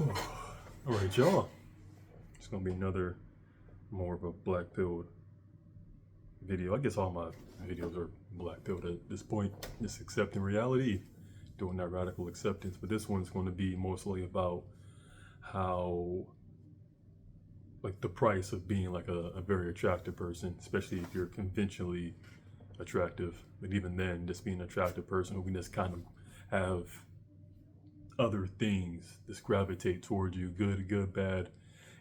All right, y'all. It's gonna be another more of a black pilled video. I guess all my videos are black pilled at this point. Just accepting reality, doing that radical acceptance. But this one's going to be mostly about how, like, the price of being like a very attractive person, especially if you're conventionally attractive. But even then, just being an attractive person who can just kind of have other things just gravitate towards you, good, bad,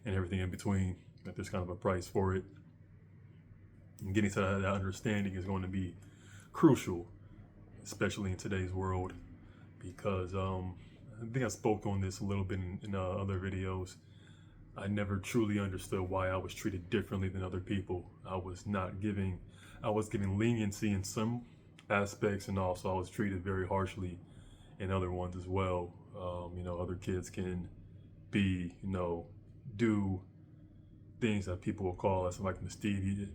and everything in between. That there's kind of a price for it. And getting to that understanding is going to be crucial, especially in today's world, because I think I spoke on this a little bit in other videos. I never truly understood why I was treated differently than other people. I was giving leniency in some aspects, and also I was treated very harshly in other ones as well. Other kids can be, do things that people will call us like mischievous.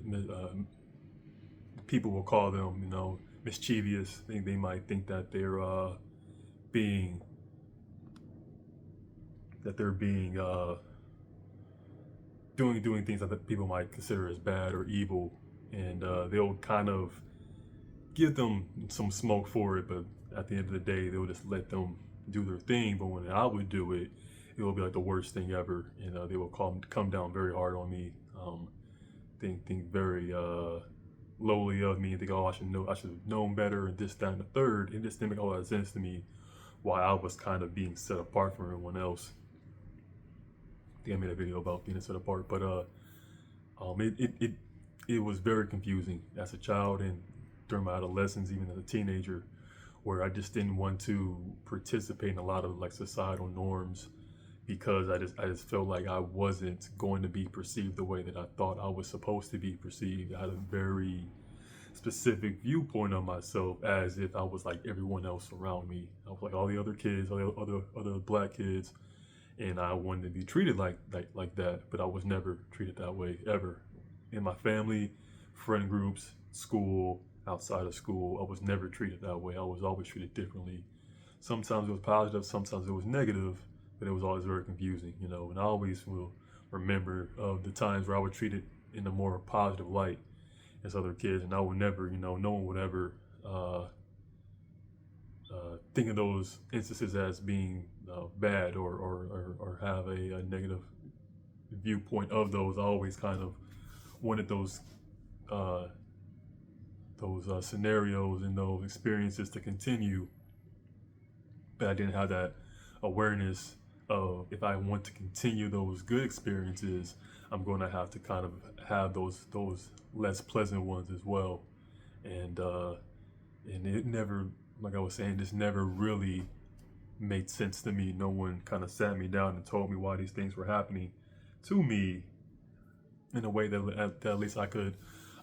People will call them, mischievous. They might think that being being doing things that people might consider as bad or evil, and they'll kind of give them some smoke for it. But at the end of the day, they'll just let them do their thing. But when I would do it, it will be like the worst thing ever, and they will come down very hard on me. Think very lowly of me, and think, oh, I should have known better, and this, that, and the third. It just didn't make a lot of sense to me why I was kind of being set apart from everyone else. I think I made a video about being set apart, but it was very confusing as a child and during my adolescence, even as a teenager, where I just didn't want to participate in a lot of like societal norms because I just felt like I wasn't going to be perceived the way that I thought I was supposed to be perceived. I had a very specific viewpoint of myself as if I was like everyone else around me. I was like all the other kids, all the other black kids, and I wanted to be treated like that, but I was never treated that way ever. In my family, friend groups, school, outside of school, I was never treated that way. I was always treated differently. Sometimes it was positive, sometimes it was negative, but it was always very confusing, and I always will remember of the times where I was treated in a more positive light as other kids, and I would never, no one would ever think of those instances as being bad or have a negative viewpoint of those. I always kind of wanted those scenarios and those experiences to continue, but I didn't have that awareness of if I want to continue those good experiences, I'm going to have to kind of have those less pleasant ones as well, and it never, like I was saying, this never really made sense to me. No one kind of sat me down and told me why these things were happening to me in a way that at least I could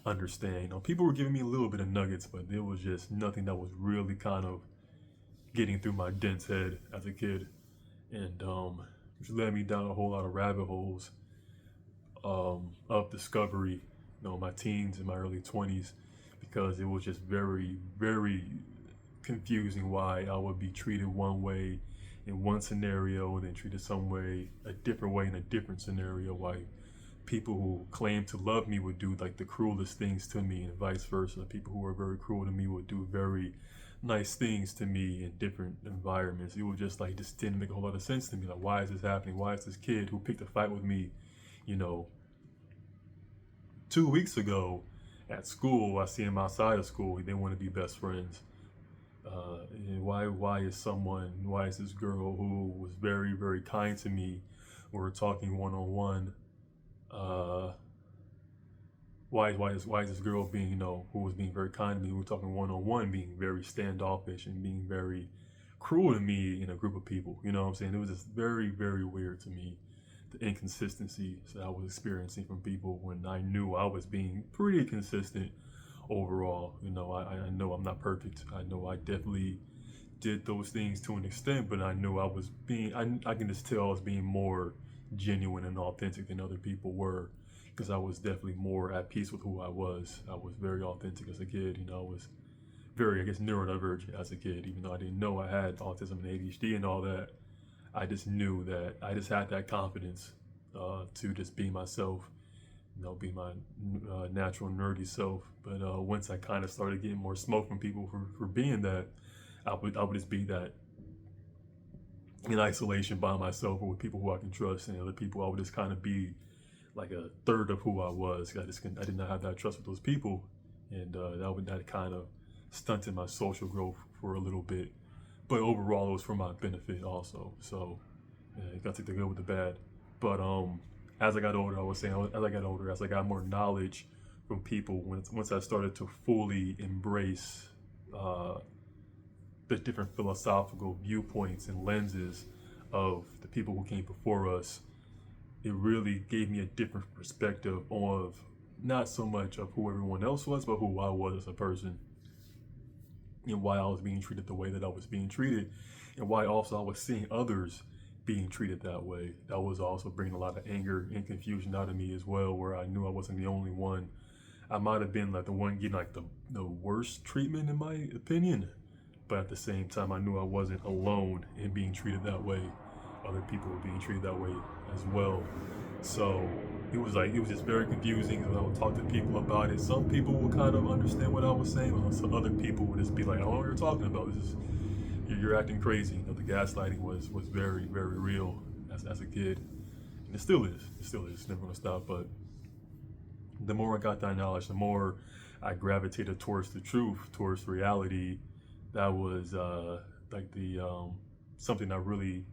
understand. People were giving me a little bit of nuggets, but there was just nothing that was really kind of getting through my dense head as a kid, and which led me down a whole lot of rabbit holes of discovery, my teens and my early 20s, because it was just very, very confusing why I would be treated one way in one scenario and then treated a different way in a different scenario. Why people who claim to love me would do like the cruelest things to me, and vice versa. People who are very cruel to me would do very nice things to me in different environments. It was just like, this didn't make a whole lot of sense to me. Like, why is this happening? Why is this kid who picked a fight with me, 2 weeks ago at school, I see him outside of school, they want to be best friends. And why is this girl who was very, very kind to me, we're talking one-on-one, why is this girl being, who was being very kind to me, we were talking one-on-one, being very standoffish and being very cruel to me in a group of people? You know what I'm saying? It was just very, very weird to me, the inconsistencies that I was experiencing from people when I knew I was being pretty consistent overall. I know I'm not perfect. I know I definitely did those things to an extent, but I knew I was I can just tell I was being more genuine and authentic than other people were, because I was definitely more at peace with who I was. I was very authentic as a kid. I was very, I guess, neurodivergent as a kid, even though I didn't know I had autism and ADHD and all that. I just knew that I just had that confidence to just be myself, be my natural nerdy self. But once I kind of started getting more smoke from people for being that, I would just be that in isolation by myself or with people who I can trust, and other people I would just kind of be like a third of who I was. I did not have that trust with those people, and that kind of stunted my social growth for a little bit. But overall, it was for my benefit also. So you got to take the good with the bad. But as I got older, as I got more knowledge from people, once I started to fully embrace the different philosophical viewpoints and lenses of the people who came before us, it really gave me a different perspective of not so much of who everyone else was, but who I was as a person, and why I was being treated the way that I was being treated, and why also I was seeing others being treated that way. That was also bringing a lot of anger and confusion out of me as well, where I knew I wasn't the only one. I might have been like the one getting like the worst treatment in my opinion, but at the same time, I knew I wasn't alone in being treated that way. Other people were being treated that way as well. So it was just very confusing. And I would talk to people about it. Some people would kind of understand what I was saying, but some other people would just be like, "I don't know what you're talking about. You're acting crazy." The gaslighting was very, very real as a kid, and it still is. It's never gonna stop. But the more I got that knowledge, the more I gravitated towards the truth, towards reality. That was something I really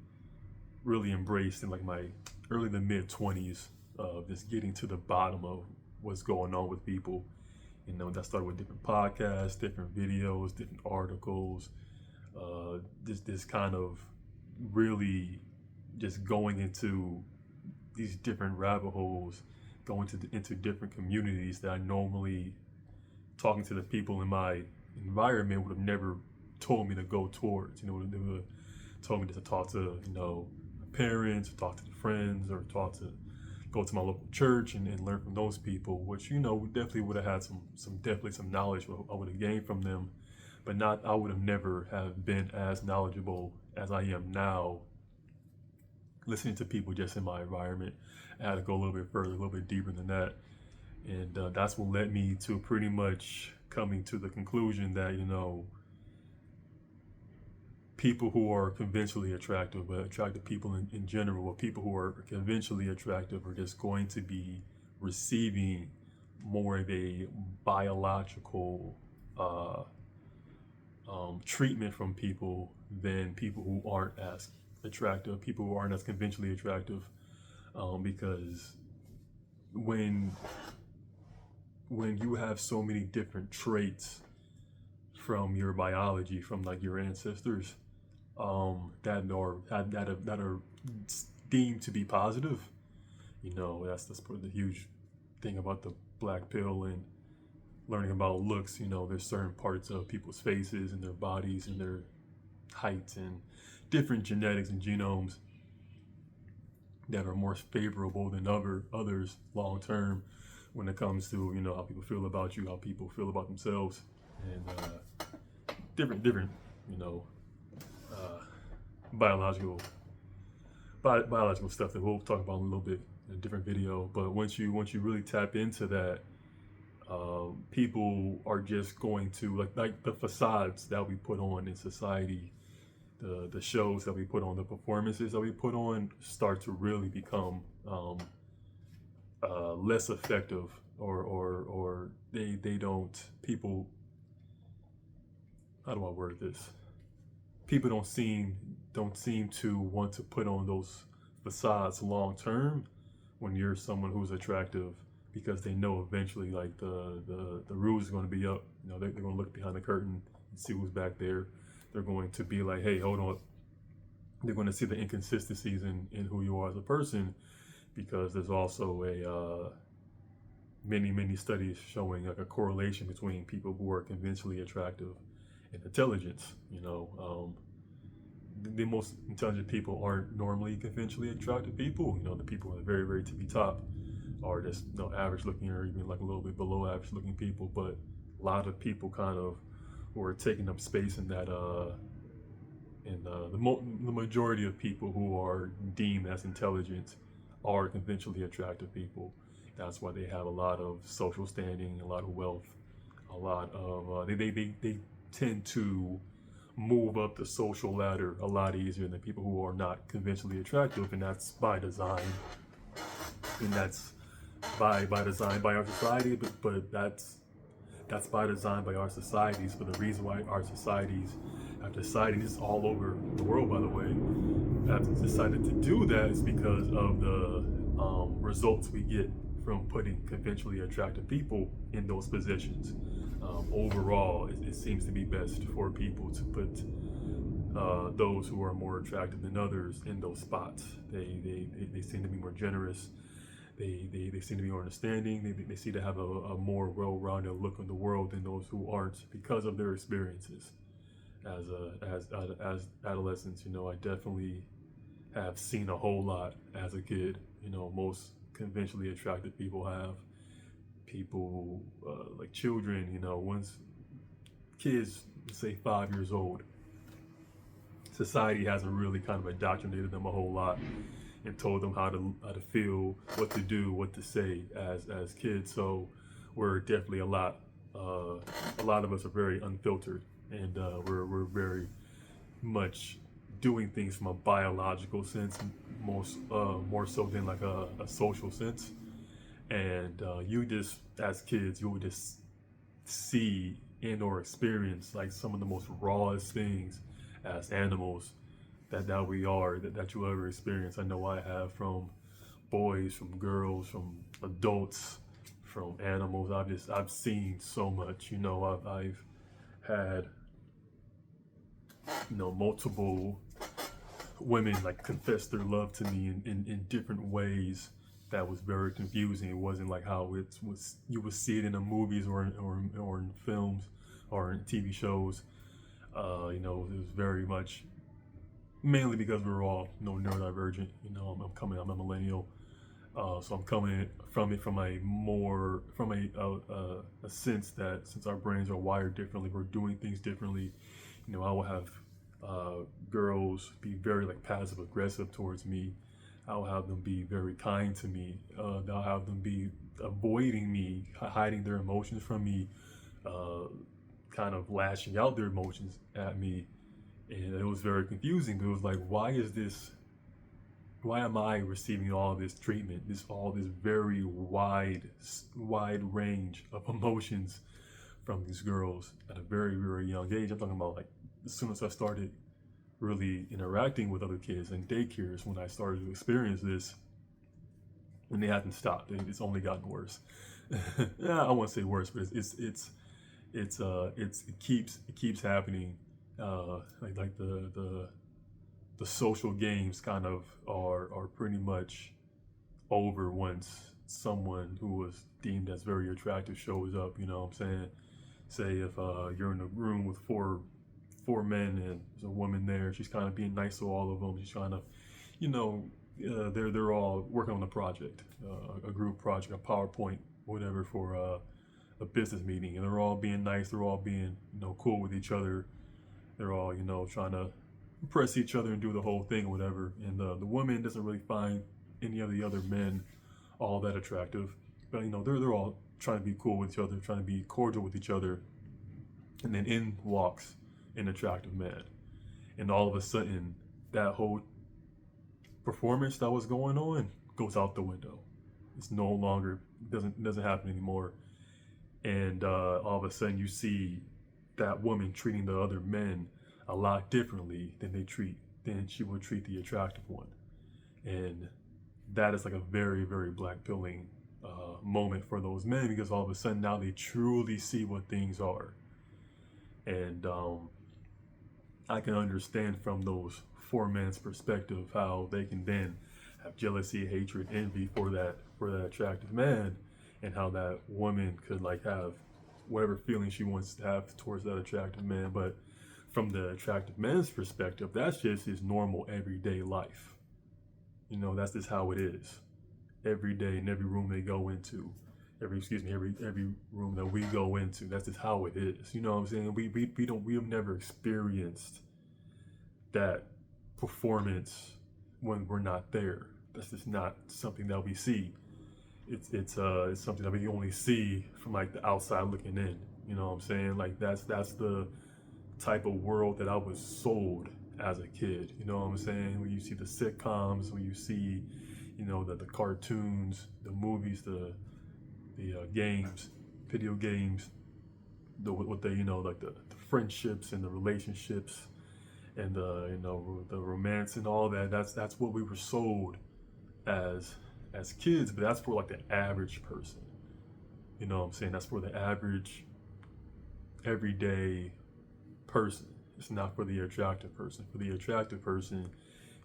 embraced in like my early to mid 20s, of just getting to the bottom of what's going on with people. That started with different podcasts, different videos, different articles, this kind of really just going into these different rabbit holes, going into different communities that I normally, talking to the people in my environment, would have never told me to go towards. They would have told me to talk to parents, or talk to the friends, or go to my local church and learn from those people, which definitely would have had some knowledge I would have gained from them, but I would have never have been as knowledgeable as I am now, listening to people just in my environment. I had to go a little bit further, a little bit deeper than that, and that's what led me to pretty much coming to the conclusion that people who are conventionally attractive, but attractive people in general, or people who are conventionally attractive, are just going to be receiving more of a biological treatment from people than people who aren't as attractive, people who aren't as conventionally attractive, because when you have so many different traits from your biology, from like your ancestors, that are deemed to be positive. That's part of the huge thing about the black pill and learning about looks. There's certain parts of people's faces and their bodies and their heights and different genetics and genomes that are more favorable than others long term when it comes to how people feel about you, how people feel about themselves, and different biological stuff that we'll talk about in a little bit in a different video. But once you really tap into that, people are just going to like the facades that we put on in society, the shows that we put on, the performances that we put on, start to really become less effective, or they don't, people, how do I word this? People don't seem to want to put on those facades long term when you're someone who's attractive, because they know eventually like the ruse is going to be up. They're going to look behind the curtain and see who's back there. They're going to be like, hey, hold on. They're going to see the inconsistencies in who you are as a person, because there's also many studies showing like a correlation between people who are conventionally attractive and intelligence. The most intelligent people aren't normally conventionally attractive people. The people at the very, very tippy top are just average looking, or even like a little bit below average looking people. But a lot of people kind of who are taking up space in that And the majority of people who are deemed as intelligent are conventionally attractive people. That's why they have a lot of social standing, a lot of wealth, a lot of they tend to move up the social ladder a lot easier than people who are not conventionally attractive, and that's by design, and that's by design by our society, but that's by design by our societies. But the reason why our societies have decided, this is all over the world by the way, have decided to do that is because of the results we get from putting conventionally attractive people in those positions. Overall, it seems to be best for people to put those who are more attractive than others in those spots. They seem to be more generous. They seem to be more understanding. They seem to have a more well-rounded look on the world than those who aren't because of their experiences. As adolescents, I definitely have seen a whole lot as a kid. Most conventionally attractive people have. People like children, once kids, say 5 years old, society hasn't really kind of indoctrinated them a whole lot and told them how to feel, what to do, what to say as kids. So we're definitely a lot of us are very unfiltered, and we're very much doing things from a biological sense, more so than like a social sense. And you just, as kids, you would just see and or experience like some of the most rawest things as animals that we are, that you'll ever experience. I know I have, from boys, from girls, from adults, from animals. I've seen so much. I've had multiple women like confess their love to me in different ways that was very confusing. It wasn't like how it was you would see it in the movies or in films or in TV shows. It was very much, mainly because we were all neurodivergent. I'm a millennial, so I'm coming from it from a sense that since our brains are wired differently, we're doing things differently. I will have girls be very like passive aggressive towards me. I'll have them be very kind to me. I'll have them be avoiding me, hiding their emotions from me, kind of lashing out their emotions at me. And it was very confusing. It was like, why am I receiving all this treatment, all this very wide range of emotions from these girls at a very, very young age? I'm talking about like as soon as I started really interacting with other kids in daycares, when I started to experience this, and they haven't stopped. It's only gotten worse. Yeah, I won't say worse, but it keeps happening. Like the social games kind of are pretty much over once someone who was deemed as very attractive shows up. You know what I'm saying? Say if you're in a room with four men and there's a woman there, she's kind of being nice to all of them. She's trying to, they're all working on a project, a group project, a PowerPoint, whatever, for a business meeting, and they're all being nice. They're all being cool with each other. They're all trying to impress each other and do the whole thing or whatever. And the woman doesn't really find any of the other men all that attractive, but they're all trying to be cool with each other, trying to be cordial with each other. And then in walks an attractive man, and all of a sudden that whole performance that was going on goes out the window. It's no longer doesn't happen anymore. And all of a sudden you see that woman treating the other men a lot differently than she would treat the attractive one. And that is like a very, very black-pilling moment for those men, because all of a sudden now they truly see what things are. And I can understand from those four men's perspective how they can then have jealousy, hatred, envy for that attractive man, and how that woman could like have whatever feeling she wants to have towards that attractive man. But from the attractive man's perspective, that's just his normal everyday life. That's just how it is. Every day in every room they go into, every room that we go into, that's just how it is. You know what I'm saying? We have never experienced that performance when we're not there. That's just not something that we see. It's something that we only see from like the outside looking in. You know what I'm saying? Like that's the type of world that I was sold as a kid. You know what I'm saying? When you see the sitcoms, when you see, you know, the cartoons, the movies, the games, video games, what they, you know, like the friendships and the relationships and you know, the romance and all that. That's what we were sold as kids, but that's for like the average person. You know what I'm saying? That's for the average everyday person. It's not for the attractive person. For the attractive person,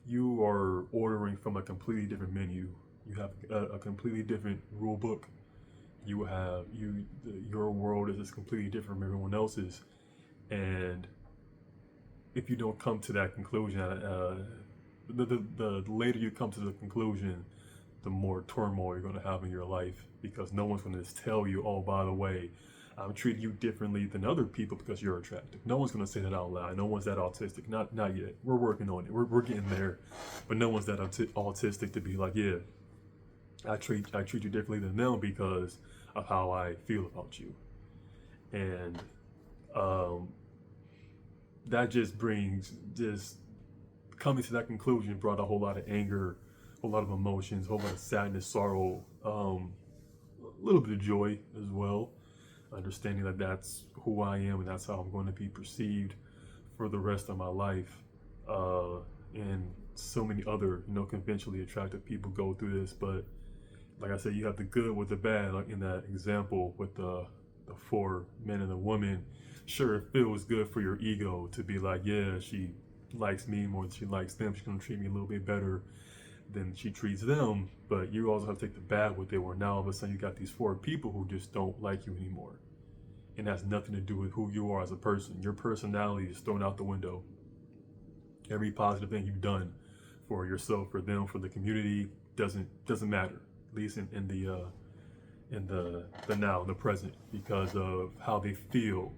you are ordering from a completely different menu. You have a completely different rule book. Your world is just completely different from everyone else's, and if you don't come to that conclusion, the later you come to the conclusion, the more turmoil you're going to have in your life, because no one's going to just tell you, oh, by the way, I'm treating you differently than other people because you're attractive. No one's going to say that out loud. No one's that autistic. Not yet. We're working on it. We're getting there, but no one's that autistic to be like, yeah, I treat you differently than them because of how I feel about you, and that just brings just coming to that conclusion brought a whole lot of anger, a whole lot of emotions, a whole lot of sadness, sorrow, a little bit of joy as well. Understanding that that's who I am and that's how I'm going to be perceived for the rest of my life. And so many other, you know, conventionally attractive people go through this, but like I said, you have the good with the bad. Like in that example with the four men and the woman, sure, it feels good for your ego to be like, yeah, she likes me more than she likes them. She's gonna treat me a little bit better than she treats them. But you also have to take the bad with it, where now all of a sudden you got these four people who just don't like you anymore. And that's nothing to do with who you are as a person. Your personality is thrown out the window. Every positive thing you've done for yourself, for them, for the community doesn't matter. At least in the now, the present, because of how they feel,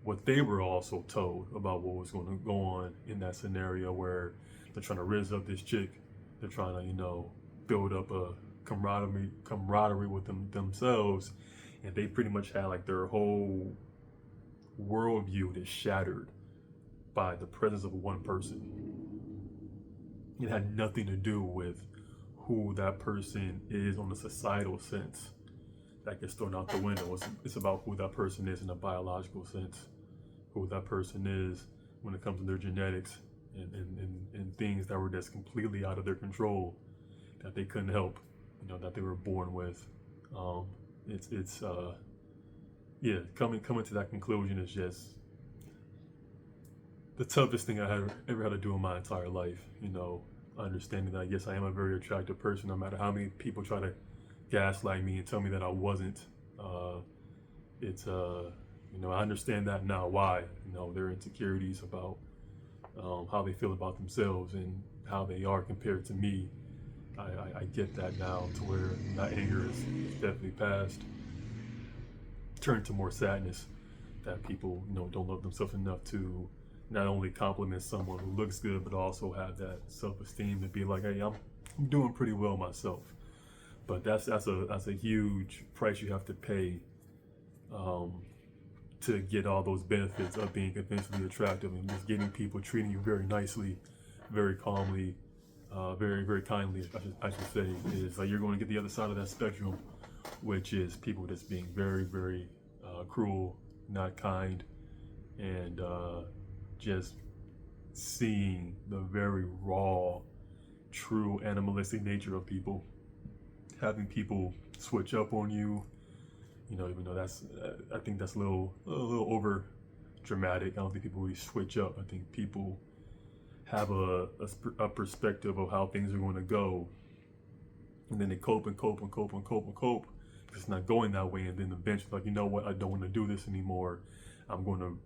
what they were also told about what was going to go on in that scenario where they're trying to raise up this chick. They're trying to, you know, build up a camaraderie with themselves, and they pretty much had like their whole worldview is shattered by the presence of one person. It had nothing to do with who that person is on a societal sense. That gets thrown out the window. It's about who that person is in a biological sense, who that person is when it comes to their genetics and things that were just completely out of their control, that they couldn't help, you know, that they were born with. Coming to that conclusion is just the toughest thing I ever had to do in my entire life. You know, understanding that yes, I am a very attractive person, no matter how many people try to gaslight me and tell me that I wasn't. You know, I understand that now why, you know, their insecurities about how they feel about themselves and how they are compared to me. I get that now, to where that anger is definitely past. Turned to more sadness that people, you know, don't love themselves enough to not only compliment someone who looks good, but also have that self-esteem to be like, hey, I'm doing pretty well myself. But that's a huge price you have to pay to get all those benefits of being conventionally attractive and just getting people treating you very nicely, very calmly, very, very kindly, I should say. Is like you're going to get the other side of that spectrum, which is people just being very, very cruel, not kind, and just seeing the very raw, true animalistic nature of people. Having people switch up on you, you know, even though I think that's a little over dramatic. I don't think people really switch up. I think people have a perspective of how things are going to go, and then they cope. It's not going that way, and then eventually, like, you know what, I don't want to do this anymore. I'm going to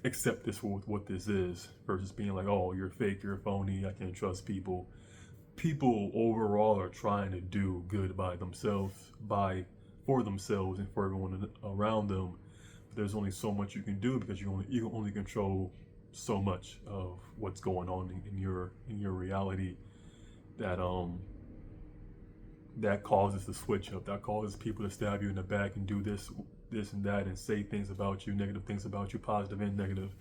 accept this for what this is, versus being like, oh, you're fake, you're phony, I can't trust people. People overall are trying to do good by themselves, for themselves and for everyone around them. But there's only so much you can do, because you only control so much of what's going on in your reality that that causes the switch up, that causes people to stab you in the back and do this and that and say things about you, negative things about you, positive and negative.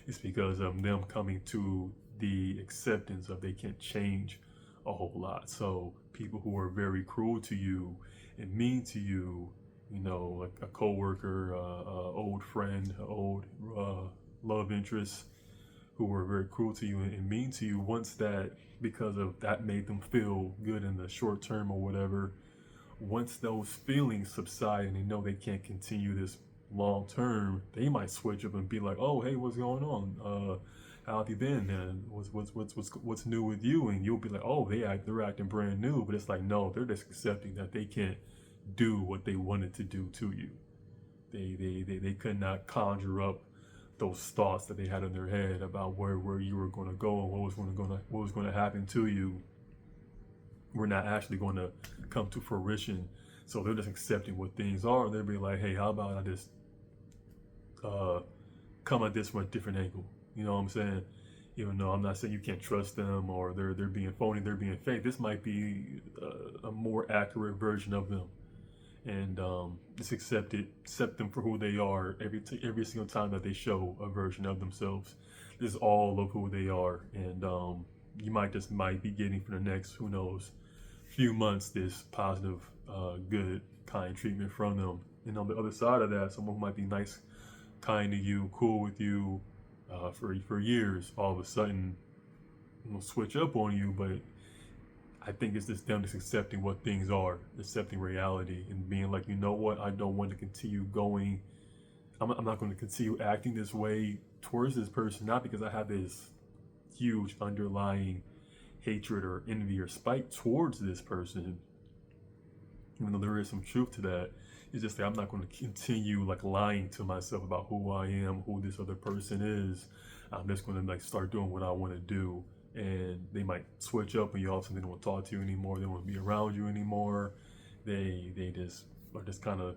It's because of them coming to the acceptance of they can't change a whole lot. So people who are very cruel to you and mean to you, you know, like a coworker, old friend, old love interest, who were very cruel to you and mean to you, once that, because of that made them feel good in the short term or whatever, once those feelings subside and they know they can't continue this long term, they might switch up and be like, "Oh, hey, what's going on? How have you been? And what's new with you?" And you'll be like, "Oh, they're acting brand new," but it's like, no, they're just accepting that they can't do what they wanted to do to you. They could not conjure up those thoughts that they had in their head about where you were going to go and what was going to happen to you were not actually going to come to fruition. So they're just accepting what things are, and they'll be like, "Hey, how about I just come at this from a different angle?" You know what I'm saying? Even though I'm not saying you can't trust them or they're being phony, they're being fake. This might be a more accurate version of them, and just accept them for who they are every single time that they show a version of themselves. This is all of who they are, and you might be getting for the next, who knows, few months this positive, good, kind treatment from them. And on the other side of that, someone who might be nice, kind to you, cool with you for years, all of a sudden will switch up on you. But I think it's just them just accepting what things are, accepting reality, and being like, you know what, I don't want to continue going. I'm not going to continue acting this way towards this person, not because I have this huge underlying hatred or envy or spite towards this person, even though there is some truth to that. It's just that I'm not going to continue like lying to myself about who I am, who this other person is. I'm just going to like start doing what I want to do, and they might switch up, and you all of a sudden they don't want to talk to you anymore. They don't want to be around you anymore. They just are just kind of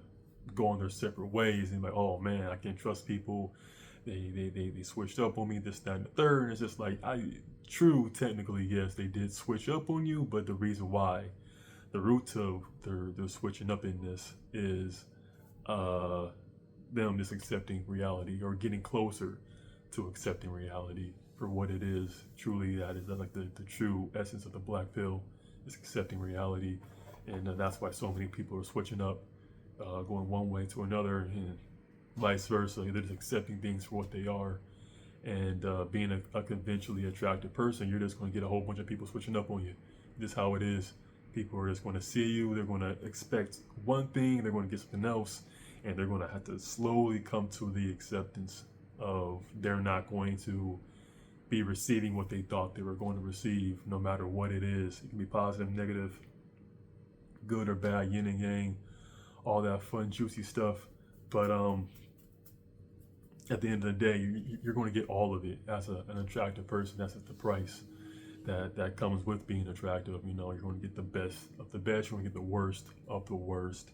going their separate ways, and like, oh man, I can't trust people. They switched up on me, this, that, and the third. And it's just like, technically, yes, they did switch up on you, but the reason why, the root of their switching up in this is them just accepting reality or getting closer to accepting reality for what it is. Truly, that is like the true essence of the black pill, is accepting reality. And that's why so many people are switching up, going one way to another, and vice versa. They're just accepting things for what they are. And being a conventionally attractive person, you're just going to get a whole bunch of people switching up on you. This is how it is. People are just going to see you, they're going to expect one thing, they're going to get something else, and they're going to have to slowly come to the acceptance of they're not going to be receiving what they thought they were going to receive, no matter what it is. It can be positive, negative, good or bad, yin and yang, all that fun, juicy stuff. But at the end of the day, you're going to get all of it as an attractive person. That's the price that comes with being attractive. You know, you're going to get the best of the best, you're going to get the worst of the worst,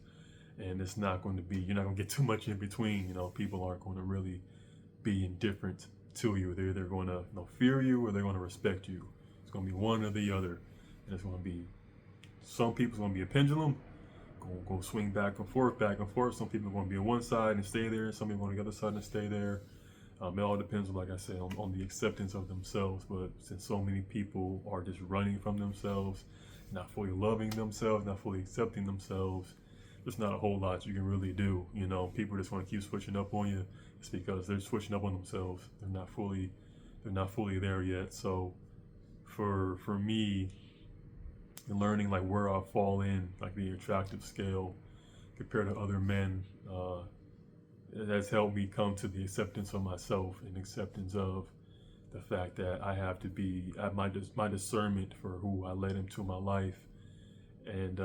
and it's not going to be, you're not going to get too much in between. You know, people aren't going to really be indifferent to you. They're either going to, fear you, or they're going to respect you. It's going to be one or the other, and it's going to be, some people's going to be a pendulum, go swing back and forth, back and forth. Some people are going to be on one side and stay there, some people are going to the other side and stay there. It all depends, like I said, on the acceptance of themselves. But since so many people are just running from themselves, not fully loving themselves, not fully accepting themselves, there's not a whole lot you can really do. You know, people just want to keep switching up on you. It's because they're switching up on themselves. They're not fully there yet. So for me, and learning like where I fall in like the attractive scale compared to other men, it has helped me come to the acceptance of myself and acceptance of the fact that I have to be at my discernment for who I let into my life, and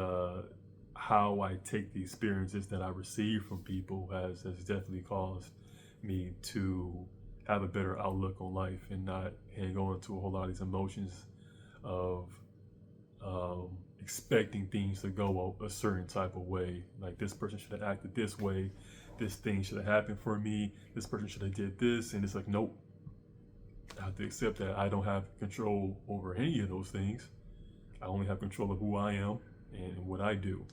how I take the experiences that I receive from people has definitely caused me to have a better outlook on life and not hang on to a whole lot of these emotions of expecting things to go a certain type of way. Like, this person should have acted this way, this thing should have happened for me, this person should have did this, and it's like, nope, I have to accept that I don't have control over any of those things. I only have control of who I am and what I do.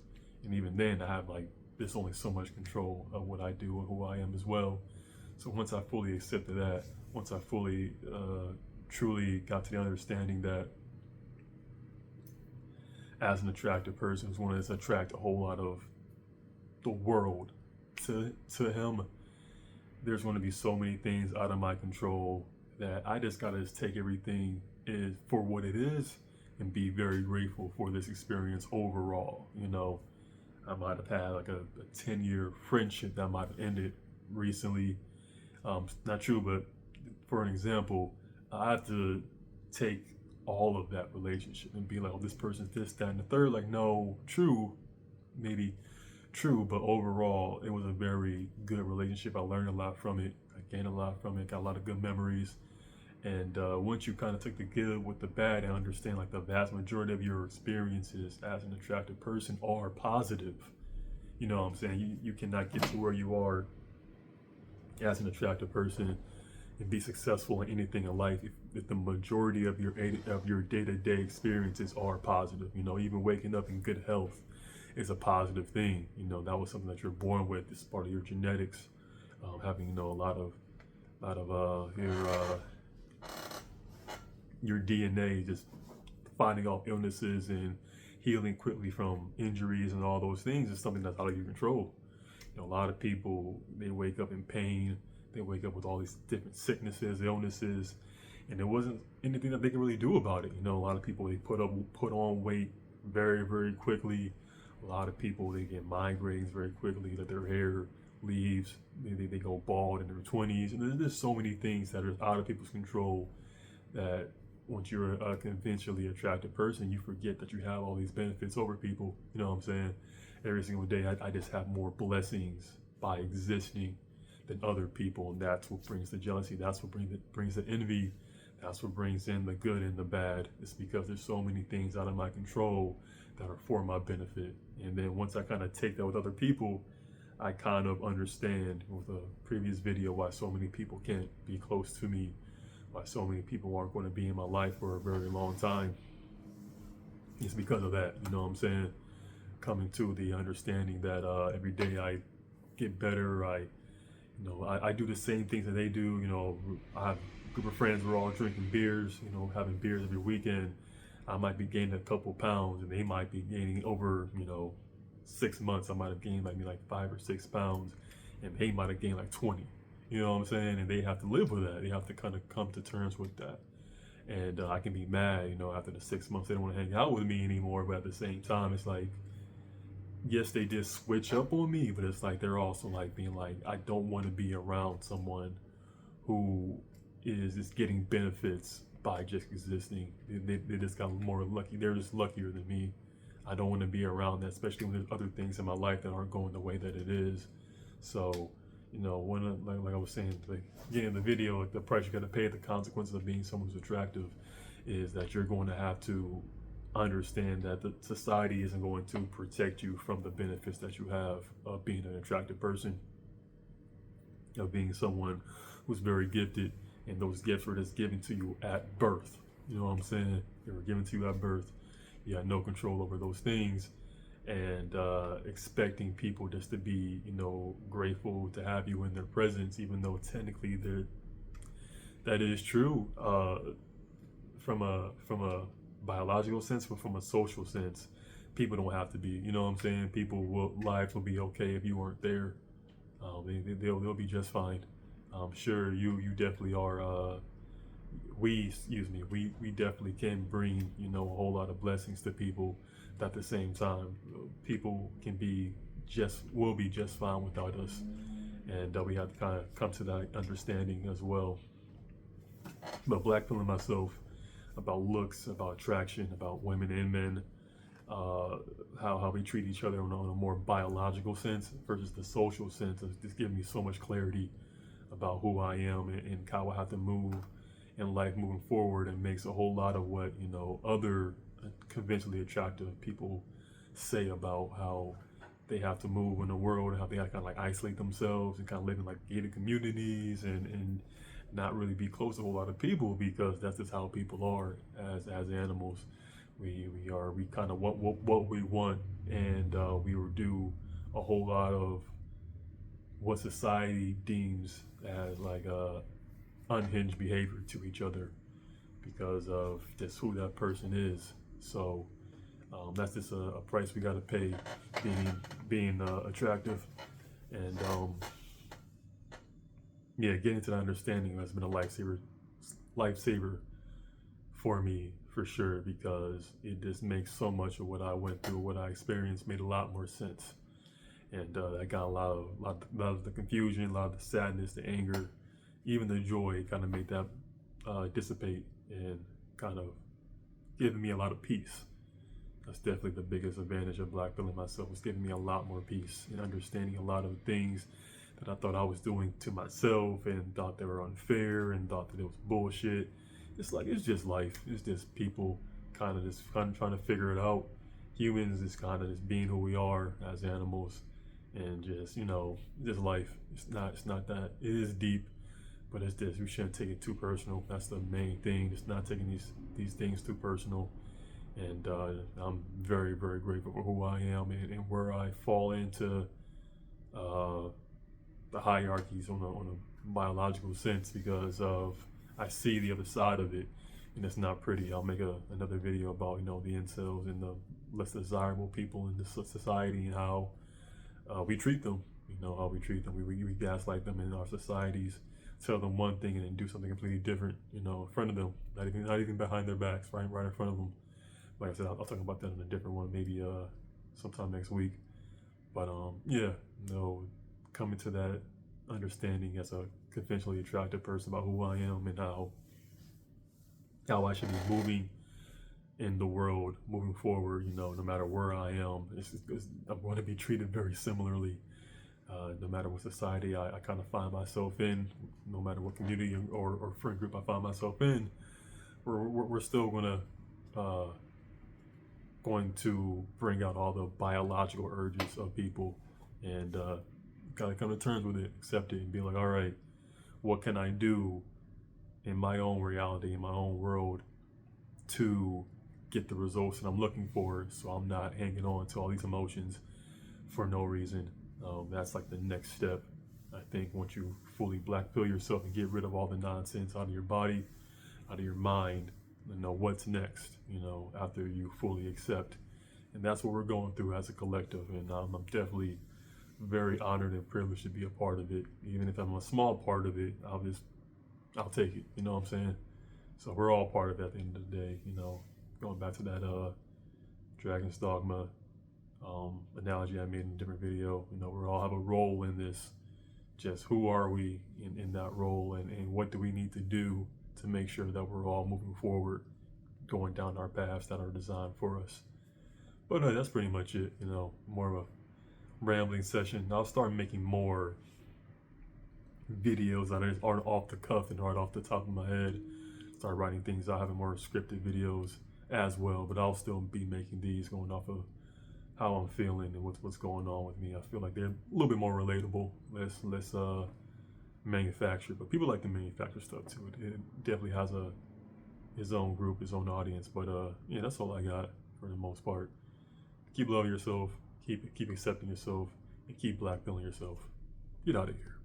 And even then, I have like, there's only so much control of what I do and who I am as well. So once I fully accepted that, once I fully, truly got to the understanding that as an attractive person who's going to attract a whole lot of the world to him, there's going to be so many things out of my control that I just got to just take everything is for what it is and be very grateful for this experience overall. You know, I might have had like a 10-year friendship that might have ended recently. Not true, but for an example, I have to take all of that relationship and be like, oh, this person's this, that, and the third. Like, no, true, maybe true, but overall, it was a very good relationship. I learned a lot from it. I gained a lot from it. Got a lot of good memories. And once you kind of took the good with the bad and understand like the vast majority of your experiences as an attractive person are positive, you know what I'm saying? You cannot get to where you are as an attractive person and be successful in anything in life if the majority of your day-to-day experiences are positive. You know, even waking up in good health is a positive thing. You know, that was something that you're born with. It's part of your genetics. Having, you know, a lot of your DNA, just finding off illnesses and healing quickly from injuries and all those things is something that's out of your control. You know, a lot of people, they wake up in pain. They wake up with all these different sicknesses, illnesses, and there wasn't anything that they can really do about it. You know, a lot of people, they put on weight very, very quickly. A lot of people, they get migraines very quickly, that their hair leaves, maybe they go bald in their 20s. And there's so many things that are out of people's control that once you're a conventionally attractive person, you forget that you have all these benefits over people. You know what I'm saying? Every single day, I just have more blessings by existing than other people. And that's what brings the jealousy. That's what brings the envy. That's what brings in the good and the bad. It's because there's so many things out of my control that are for my benefit. And then once I kind of take that with other people, I kind of understand with a previous video why so many people can't be close to me, why so many people aren't going to be in my life for a very long time. It's because of that, you know what I'm saying? Coming to the understanding that every day I get better. I do the same things that they do. You know, I have a group of friends. We're all drinking beers. You know, having beers every weekend. I might be gaining a couple pounds, and they might be gaining over, 6 months. I might have gained like 5 or 6 pounds, and they might have gained like 20. You know what I'm saying? And they have to live with that. They have to kind of come to terms with that. And I can be mad, after the 6 months they don't want to hang out with me anymore. But at the same time, it's like, yes, they did switch up on me, but it's like they're also like being like, I don't want to be around someone who is just getting benefits by just existing. They just got more lucky. They're just luckier than me. I don't want to be around that, especially when there's other things in my life that aren't going the way that it is. So, like I was saying, like getting in the video, like the price you got to pay, the consequences of being someone who's attractive, is that you're going to have to understand that the society isn't going to protect you from the benefits that you have of being an attractive person, of being someone who's very gifted, and those gifts were just given to you at birth. You know what I'm saying? They were given to you at birth. You had no control over those things, and expecting people just to be, grateful to have you in their presence, even though technically that is true from a biological sense, but from a social sense, people don't have to be. You know what I'm saying? Lives will be okay if you weren't there. They'll be just fine. Sure, you definitely are. We definitely can bring a whole lot of blessings to people. But at the same time, people will be just fine without us, and we have to kind of come to that understanding as well. But blackpilling myself about looks, about attraction, about women and men, how we treat each other on a more biological sense versus the social sense, has just given me so much clarity about who I am and how I have to move in life moving forward, and makes a whole lot of what other conventionally attractive people say about how they have to move in the world, how they have to kind of like isolate themselves and kind of live in like gated communities and not really be close to a whole lot of people because that's just how people are as animals. We kind of want what we want, and we will do a whole lot of what society deems as like unhinged behavior to each other because of just who that person is. So that's just a price we got to pay, being attractive, and yeah, getting to that understanding has been a lifesaver for me for sure, because it just makes so much of what I went through, what I experienced, made a lot more sense. And I got a lot of the confusion, a lot of the sadness, the anger, even the joy kind of made that dissipate and kind of giving me a lot of peace. That's definitely the biggest advantage of black pilling myself, was giving me a lot more peace and understanding a lot of things that I thought I was doing to myself and thought they were unfair and thought that it was bullshit. It's like, it's just life. It's just people kind of trying to figure it out. Humans is kind of just being who we are as animals, and just, just life. It's not that, it is deep, but it's just, we shouldn't take it too personal. That's the main thing. It's not taking these things too personal. And I'm very, very grateful for who I am and where I fall into the hierarchies on a biological sense, because of, I see the other side of it, and it's not pretty. I'll make another video about the incels and the less desirable people in this society, and how we treat them. How we treat them. We gaslight them in our societies, tell them one thing and then do something completely different. In front of them, not even behind their backs, right in front of them. Like I said, I'll talk about that in a different one, maybe sometime next week. But yeah, coming to that understanding as a conventionally attractive person about who I am and how I should be moving in the world, moving forward. No matter where I am, I'm going to be treated very similarly. No matter what society I kind of find myself in, no matter what community or friend group I find myself in, we're still going to bring out all the biological urges of people, and gotta come to terms with it, accept it, and be like, all right, what can I do in my own reality, in my own world, to get the results that I'm looking for, so I'm not hanging on to all these emotions for no reason. That's like the next step, I think, once you fully black pill yourself and get rid of all the nonsense out of your body, out of your mind. What's next, after you fully accept. And that's what we're going through as a collective, and I'm definitely very honored and privileged to be a part of it. Even if I'm a small part of it, I'll take it, you know what I'm saying? So we're all part of it at the end of the day. Going back to that Dragon's Dogma analogy I made in a different video, we all have a role in this. Just who are we in that role, and what do we need to do to make sure that we're all moving forward, going down our paths that are designed for us. But that's pretty much it. More of a rambling session. I'll start making more videos that aren't off the cuff and aren't off the top of my head. Start writing things out, having more scripted videos as well. But I'll still be making these going off of how I'm feeling and what's going on with me. I feel like they're a little bit more relatable, less manufactured. But people like to manufacture stuff too. It definitely has his own group, his own audience. But yeah, that's all I got for the most part. Keep loving yourself, keep accepting yourself, and keep black pilling yourself. Get out of here.